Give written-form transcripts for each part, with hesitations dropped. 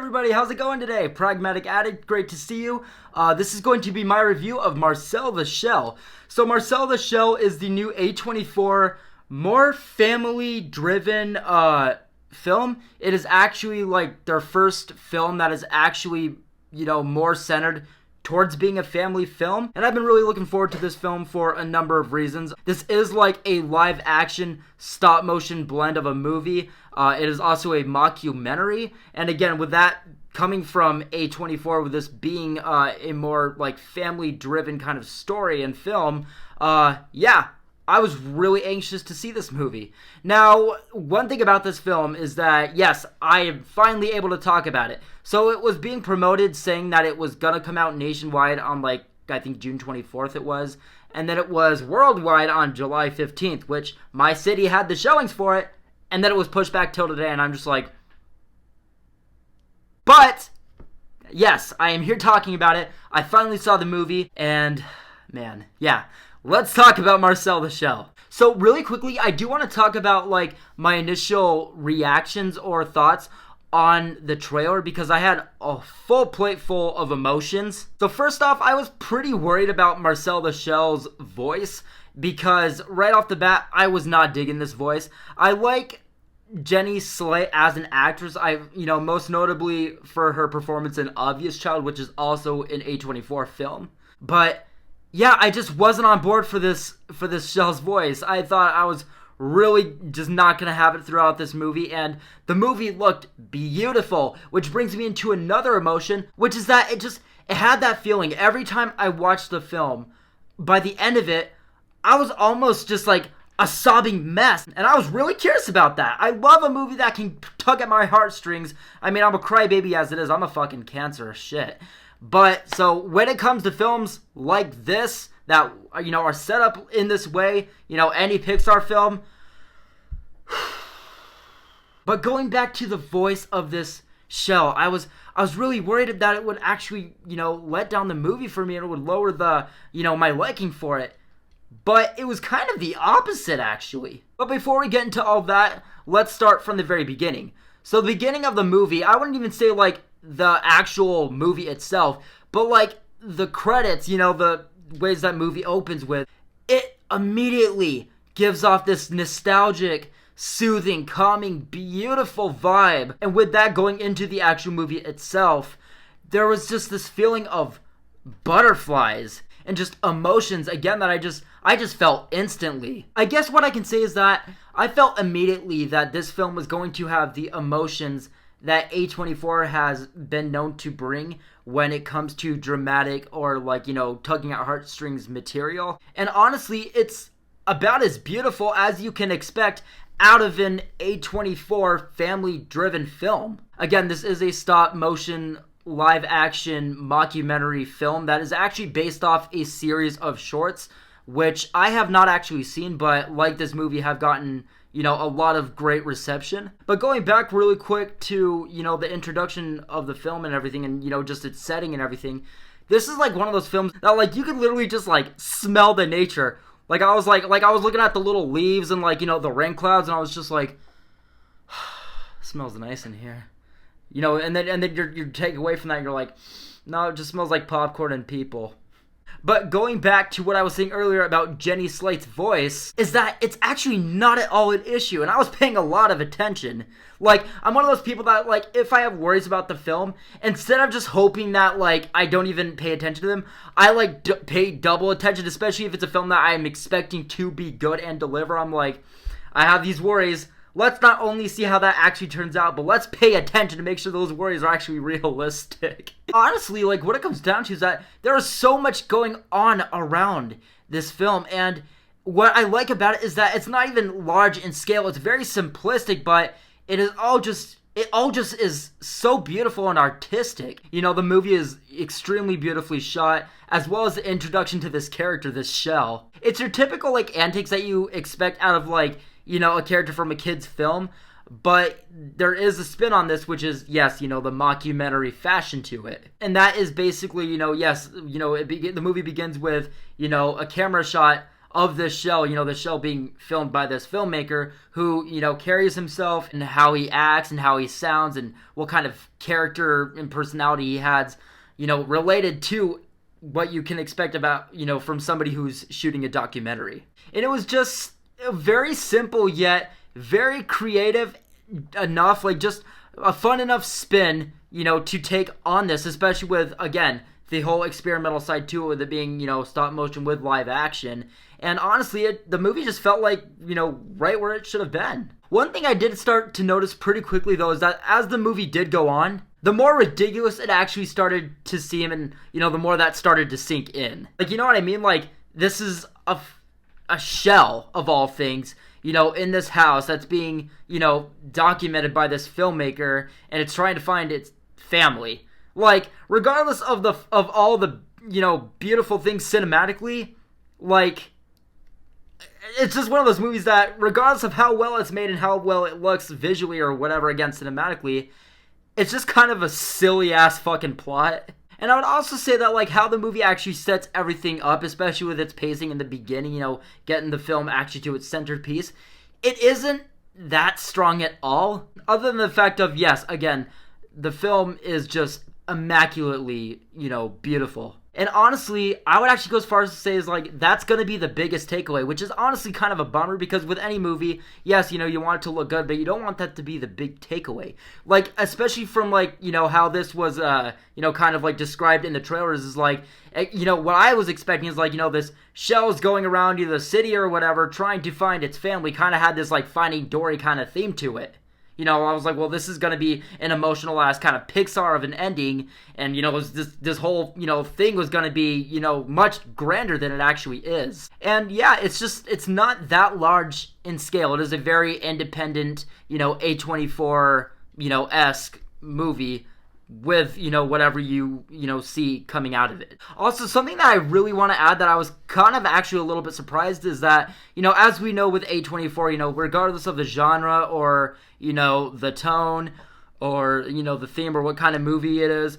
everybody, how's it going today? Pragmatic Addict, great to see you. This is going to be my review of Marcel the Shell. So Marcel the Shell is the new A24, more family-driven film. It is actually like their first film that is actually, more centered towards being a family film, and I've been really looking forward to this film for a number of reasons. This is like a live action stop motion blend of a movie. It is also a mockumentary, and again, with that coming from A24, with this being a more like family driven kind of story and film, I was really anxious to see this movie. Now, one thing about this film is that, yes, I am finally able to talk about it. So it was being promoted saying that it was going to come out nationwide on, I think June 24th it was. And then it was worldwide on July 15th, which my city had the showings for it. And then it was pushed back till today, and I'm just like... But, yes, I am here talking about it. I finally saw the movie, and, man, yeah. Let's talk about Marcel the Shell. So really quickly, I do want to talk about my initial reactions or thoughts on the trailer because I had a full plate full of emotions. So first off, I was pretty worried about Marcel the Shell's voice because right off the bat, I was not digging this voice. I like Jenny Slate as an actress, most notably for her performance in Obvious Child, which is also an A24 film. But yeah, I just wasn't on board for this Shell's voice. I thought I was really just not going to have it throughout this movie, and the movie looked beautiful, which brings me into another emotion, which is that it had that feeling. Every time I watched the film, by the end of it, I was almost just like a sobbing mess, and I was really curious about that. I love a movie that can tug at my heartstrings. I mean, I'm a crybaby as it is. I'm a fucking cancer of shit. But, so, when it comes to films like this, that, are set up in this way, any Pixar film. But going back to the voice of this Shell, I was really worried that it would actually, let down the movie for me and it would lower the, my liking for it. But it was kind of the opposite, actually. But before we get into all that, let's start from the very beginning. So, the beginning of the movie, I wouldn't even say, the actual movie itself, but the credits, the ways that movie opens with, it immediately gives off this nostalgic, soothing, calming, beautiful vibe. And with that going into the actual movie itself, there was just this feeling of butterflies and just emotions again that I just felt instantly. I guess what I can say is that I felt immediately that this film was going to have the emotions that A24 has been known to bring when it comes to dramatic or tugging at heartstrings material. And honestly, it's about as beautiful as you can expect out of an A24 family-driven film. Again, this is a stop-motion live-action mockumentary film that is actually based off a series of shorts, which I have not actually seen, but like this movie have gotten a lot of great reception. But going back really quick to, the introduction of the film and everything and, just its setting and everything, this is one of those films that you could literally just smell the nature. I was I was looking at the little leaves and the rain clouds and I was just smells nice in here. And then you're take away from that and you're like, no, it just smells like popcorn and people. But going back to what I was saying earlier about Jenny Slate's voice, is that it's actually not at all an issue, and I was paying a lot of attention. I'm one of those people that, if I have worries about the film, instead of just hoping that, I don't even pay attention to them, I, pay double attention, especially if it's a film that I'm expecting to be good and deliver. I'm I have these worries. Let's not only see how that actually turns out, but let's pay attention to make sure those worries are actually realistic. Honestly, what it comes down to is that there is so much going on around this film, and what I like about it is that it's not even large in scale. It's very simplistic, but it all just is so beautiful and artistic. The movie is extremely beautifully shot, as well as the introduction to this character, this Shell. It's your typical, antics that you expect out of, a character from a kid's film, but there is a spin on this, which is, yes, the mockumentary fashion to it. And that is basically, the movie begins with, a camera shot of this Shell, the Shell being filmed by this filmmaker who, carries himself and how he acts and how he sounds and what kind of character and personality he has, related to what you can expect about, from somebody who's shooting a documentary. And it was just very simple yet very creative enough, like just a fun enough spin, to take on this, especially with, again, the whole experimental side to it, with it being, stop motion with live action. And honestly, the movie just felt like, right where it should have been. One thing I did start to notice pretty quickly, though, is that as the movie did go on, the more ridiculous it actually started to seem, and, the more that started to sink in. Like, you know what I mean? Like, this is a shell, of all things, in this house that's being, documented by this filmmaker, and it's trying to find its family. Like, regardless of all the, beautiful things cinematically, like, it's just one of those movies that, regardless of how well it's made and how well it looks visually or whatever, again, cinematically, it's just kind of a silly-ass fucking plot. And I would also say that, like, how the movie actually sets everything up, especially with its pacing in the beginning, getting the film actually to its centerpiece, it isn't that strong at all. Other than the fact of, yes, again, the film is just immaculately, beautiful. And honestly, I would actually go as far as to say is, like, that's going to be the biggest takeaway, which is honestly kind of a bummer, because with any movie, yes, you want it to look good, but you don't want that to be the big takeaway. Like, especially from, like, how this was, kind of, like, described in the trailers is, like, what I was expecting is, like, this Shell's going around the city or whatever, trying to find its family, kind of had this, like, Finding Dory kind of theme to it. I was like, well, this is going to be an emotional-ass kind of Pixar of an ending, and, this whole, thing was going to be, much grander than it actually is. And, yeah, it's not that large in scale. It is a very independent, A24, esque movie with, whatever you see coming out of it. Also, something that I really want to add that I was kind of actually a little bit surprised is that, as we know with A24, regardless of the genre or, the tone or, the theme or what kind of movie it is,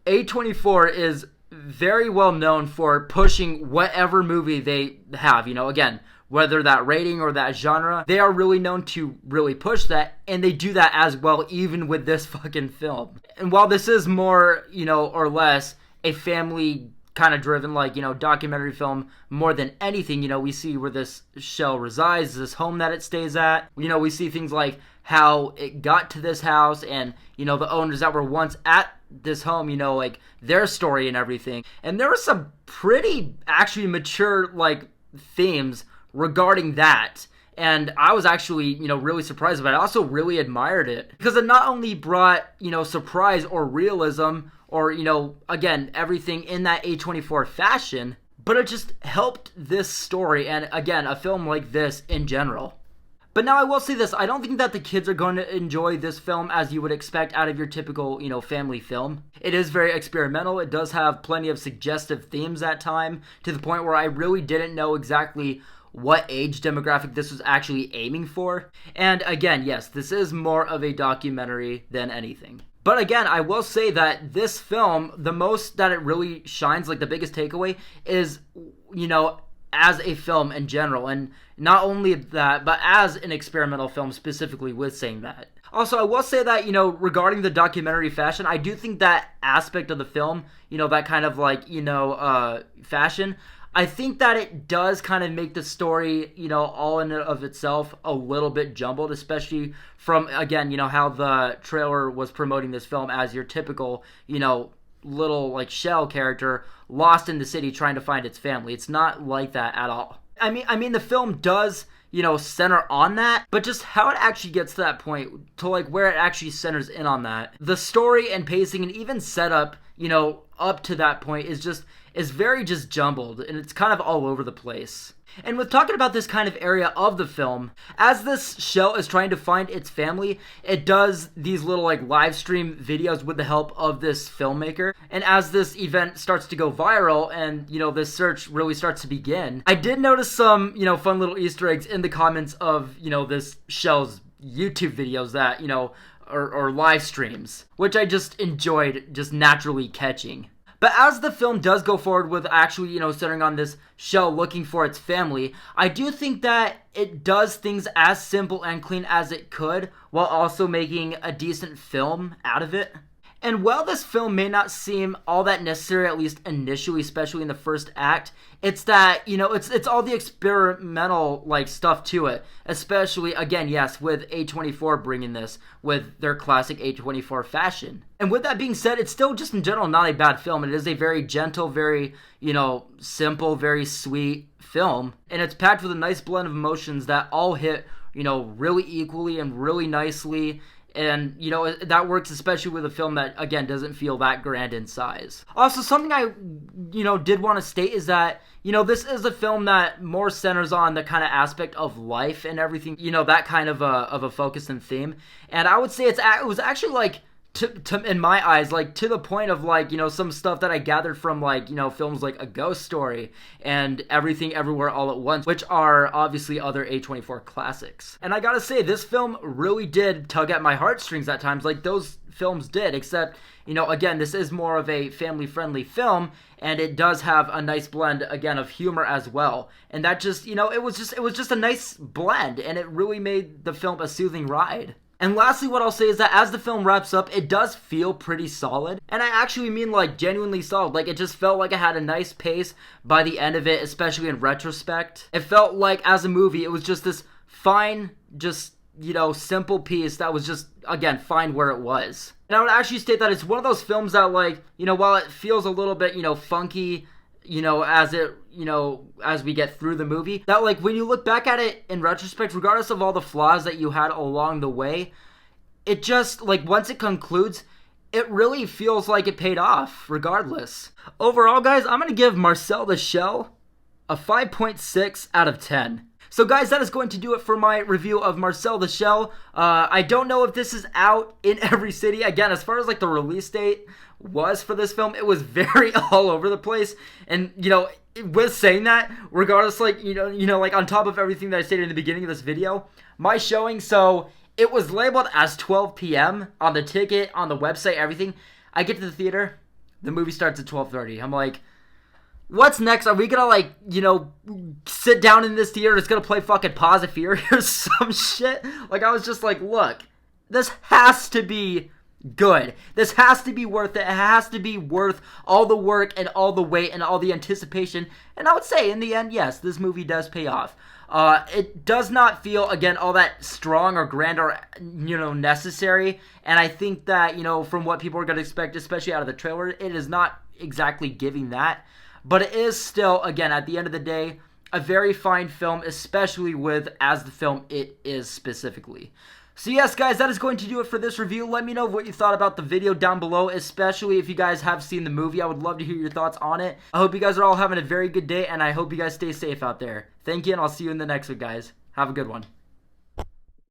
A24 is very well known for pushing whatever movie they have, again, whether that rating or that genre, they are really known to really push that, and they do that as well even with this fucking film. And while this is more, or less a family kind of driven, like, documentary film more than anything, we see where this Shell resides, this home that it stays at. We see things like how it got to this house and, the owners that were once at this home, like, their story and everything. And there were some pretty actually mature, like, themes regarding that, and I was actually, really surprised about it. I also really admired it, because it not only brought, surprise or realism or, again, everything in that A24 fashion, but it just helped this story and, again, a film like this in general. But now I will say this, I don't think that the kids are going to enjoy this film as you would expect out of your typical, family film. It is very experimental. It does have plenty of suggestive themes at time, to the point where I really didn't know exactly what age demographic this was actually aiming for. And again, yes, this is more of a documentary than anything. But again, I will say that this film, the most that it really shines, like the biggest takeaway, is, as a film in general. And not only that, but as an experimental film specifically with saying that. Also, I will say that, regarding the documentary fashion, I do think that aspect of the film, that kind of like, fashion, I think that it does kind of make the story, all in and of itself a little bit jumbled, especially from, again, how the trailer was promoting this film as your typical, little, like, Shell character lost in the city trying to find its family. It's not like that at all. I mean, the film does, center on that, but just how it actually gets to that point, to, like, where it actually centers in on that. The story and pacing and even setup, up to that point is very just jumbled, and it's kind of all over the place. And with talking about this kind of area of the film, as this Shell is trying to find its family, it does these little, like, live stream videos with the help of this filmmaker. And as this event starts to go viral and, this search really starts to begin, I did notice some, fun little Easter eggs in the comments of, this Shell's YouTube videos that, or live streams, which I just enjoyed just naturally catching. But as the film does go forward with actually, centering on this shell looking for its family, I do think that it does things as simple and clean as it could while also making a decent film out of it. And while this film may not seem all that necessary, at least initially, especially in the first act, it's that, it's all the experimental, stuff to it. Especially, again, yes, with A24 bringing this with their classic A24 fashion. And with that being said, it's still just in general not a bad film. It is a very gentle, very, simple, very sweet film. And it's packed with a nice blend of emotions that all hit, really equally and really nicely. And, that works especially with a film that, again, doesn't feel that grand in size. Also, something I, did want to state is that, this is a film that more centers on the kind of aspect of life and everything, that kind of a focus and theme. And I would say it was actually, in my eyes, to the point of, some stuff that I gathered from, films like A Ghost Story and Everything Everywhere All at Once, which are obviously other A24 classics. And I gotta say, this film really did tug at my heartstrings at times, like those films did, except, again, this is more of a family-friendly film, and it does have a nice blend, again, of humor as well. And that just, it was just a nice blend, and it really made the film a soothing ride. And lastly, what I'll say is that as the film wraps up, it does feel pretty solid. And I actually mean, genuinely solid. It just felt like it had a nice pace by the end of it, especially in retrospect. It felt like, as a movie, it was just this fine, just, simple piece that was just, again, fine where it was. And I would actually state that it's one of those films that, while it feels a little bit, funky, as we get through the movie, that, when you look back at it in retrospect, regardless of all the flaws that you had along the way, it just, once it concludes, it really feels like it paid off, regardless. Overall, guys, I'm going to give Marcel the Shell a 5.6 out of 10. So guys, that is going to do it for my review of Marcel the Shell. I don't know if this is out in every city. Again, as far as the release date was for this film, it was very all over the place. And, with saying that, regardless, on top of everything that I stated in the beginning of this video, my showing, so it was labeled as 12 p.m. on the ticket, on the website, everything. I get to the theater, the movie starts at 12:30. I'm like, what's next? Are we gonna, sit down in this theater? It's gonna play fucking Pause of Fury or some shit? I was just like, look, this has to be good. This has to be worth it. It has to be worth all the work and all the wait and all the anticipation. And I would say, in the end, yes, this movie does pay off. It does not feel, again, all that strong or grand or, necessary. And I think that, from what people are going to expect, especially out of the trailer, it is not exactly giving that. But it is still, again, at the end of the day, a very fine film, especially with as the film it is specifically. So yes, guys, that is going to do it for this review. Let me know what you thought about the video down below, especially if you guys have seen the movie. I would love to hear your thoughts on it. I hope you guys are all having a very good day, and I hope you guys stay safe out there. Thank you, and I'll see you in the next one, guys. Have a good one.